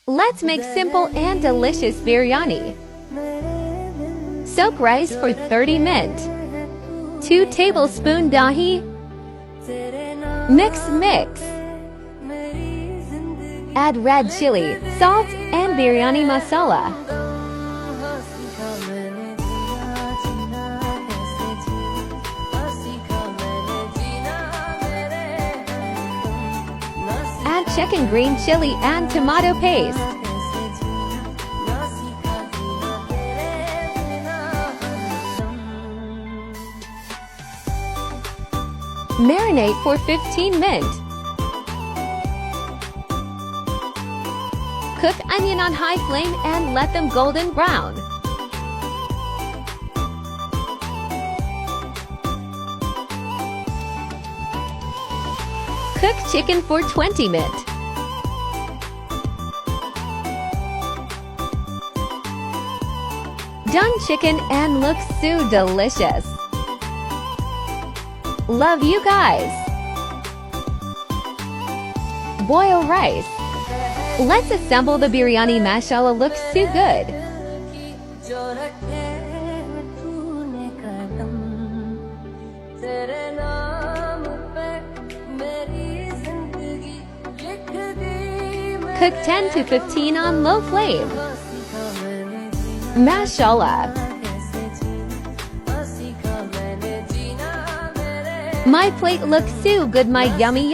Let's make simple and delicious biryani. Soak rice for 30 minutes. 2 tablespoons dahi. Mix. Add red chili, salt, and biryani masala. Add chicken green chili and tomato paste. Marinate for 15 minutes. Cook onion on high flame and let them golden brown. Cook chicken for 20 minutes. Done chicken and looks so delicious. Love you guys. Boil rice. Let's assemble the biryani masala. Looks so good. Cook 10 to 15 on low flame. Mashallah. My plate looks so good, my yummy.